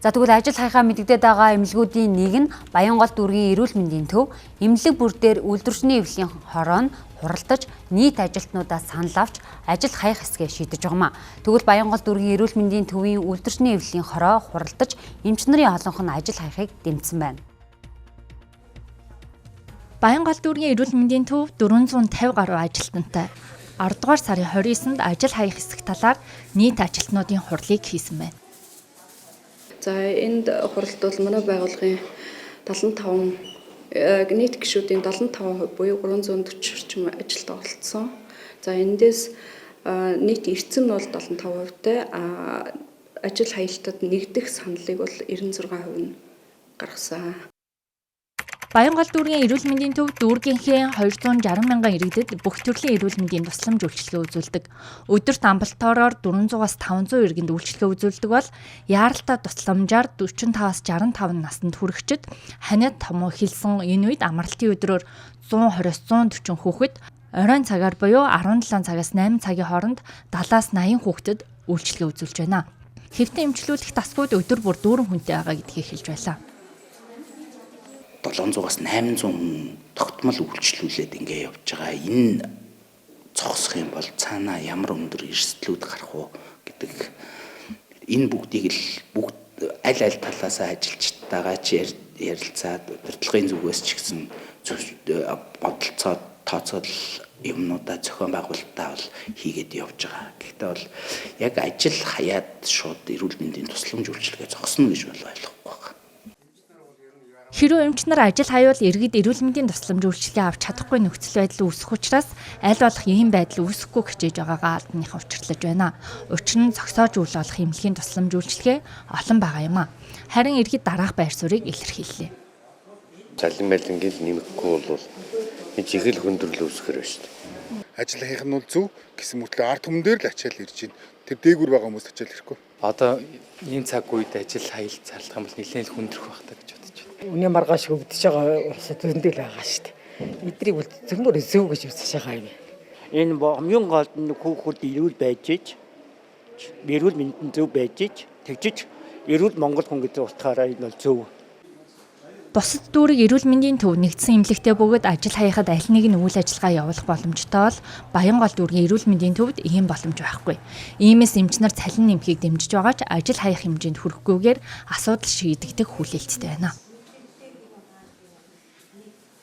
За тэгвэл ажил хайхаа мэдэгдээд байгаа эмнэлгүүдийн нэг нь Баянгол дүүргийн эрүүл мэндийн төв эмнэлэг бүр дээр үйлдвэрчний эвлэлийн хороо нь хуралдаж нийт ажилтнуудаас санал авч ажил хаях хэсгээ шийдэж байгаа юм. Тэгвэл Баянгол дүүргийн эрүүл мэндийн төвийн үйлдвэрчний эвлэлийн хороо хуралдаж эмч нарын олонх нь ажил хайхыг дэмжсэн байна. Баянгол дүүргийн эрүүл мэндийн төв 450 гаруй ажилтнтай 10 дугаар сарын 29-нд ажил хаях хэсэг талаар нийт ажилтнуудын хурлыг хийсэн байна. За энд хуралд бол манай байгууллагын 75 нийт гишүүдийн 75% буюу 340 орчим ажилд оролцсон. За эндээс нийт эрдэм нь бол 75%-тэй ажил хаялтад нэгдэх саналыг бол 96% нь гаргасан. Баянгол дүүргийн эрүүл мэндийн төв дүүргийнхээ 260 мянган иргэдэд бүх төрлийн эрүүл мэндийн тусламж үйлчилгээ үзүүлдэг. Өдөрт амбулатороор 400-аас 500 иргэнд үйлчилгээ үзүүлдэг бол яаралтай тусламжаар 45-аас 65 наснд хүрэхчид ханиад томуу хэлсэн энэ үед амралтын өдрөөр 120-140 хүүхэд оройн цагаар буюу 17 цагаас 8 цагийн хооронд 70-аас 80 хүүхдэд үйлчилгээ үзүүлж байна. Хэвтэн эмчилүүлэх тасгууд өдөр бүр дүүрэн хүнтэй байгаа гэдгийг хэлж байлаа. 700-аас 800 хүн тогтмол үйлчлүүлээд ингэ явж байгаа. Энэ зогсох юм бол цаанаа ямар өндөр эрсдлүүд гарах уу гэдэг энэ бүгдийг л бүгд аль талаас ажилчтайгаа ярилцаад удирдлагын зүгээс ч гэсэн бодолцоо тооцоол юмнуудаа зохион байгуулалтаа бол хийгээд явж байгаа. Гэхдээ бол яг ажил хаяад шууд эрүүл мэндийн тусламж үйлчилгээ зогсно гэж бол ойлгохгүй байна. Хэрвээ эмч нар ажил хаявал иргэд эрүүл мэндийн тусламж үйлчилгээ авч чадахгүй нөхцөл байдал үүсэх учраас аль болох ийм байдал үүсэхгүй хичээж байгаагаа албаныхан учирлаж байна. Учир нь зогсоож үйл болох эмнэлгийн тусламж үйлчилгээ олон байгаа юм а. Харин иргэд дараах байр суурийг илэрхийллээ. Цалин байлингийн нэмэхгүй бол энэ чихэл хөндрөл үүсгэр байна шүү дээ. Ажил хийх нь бол зөв гэсэн мөртлөө ард түмэн дээр л ачаал ирж байна. Тэр дээгүр байгаа хүмүүс ачаал ирэхгүй. Одоо ийм цаг үед ажил хаялт зарлах юм бол нэлээд л хүндрэх байх таа гэж бодож байна. Үнэ маргааш хөгдөж байгаа улсад зөндөл байгаа шүү дээ. Эдрийг бол зөвхөн зөв гэж үзэж байгаа юм. Энэ хамгийн гол нь хүүхэд эрүүл байж ич эрүүл мэндийн зөв байж ич тэгжиж эрүүл Монгол хүн гэдэг утгаараа энэ бол зөв. Бусад дүүрэг эрүүл мэндийн төв нэгдсэн эмнэлэгтэй бөгөөд ажил хаяхад аль нэг нь үйл ажиллагаа явуулах боломжтой бол Баянгол дүүргийн эрүүл мэндийн төвд ийм боломж байхгүй. Иймээс эмч нар цалин нэмэхийг дэмжиж байгаа ч ажил хаях хэмжээнд хүрэхгүйгээр асуудал шийдэгдэх хүлээлттэй байна.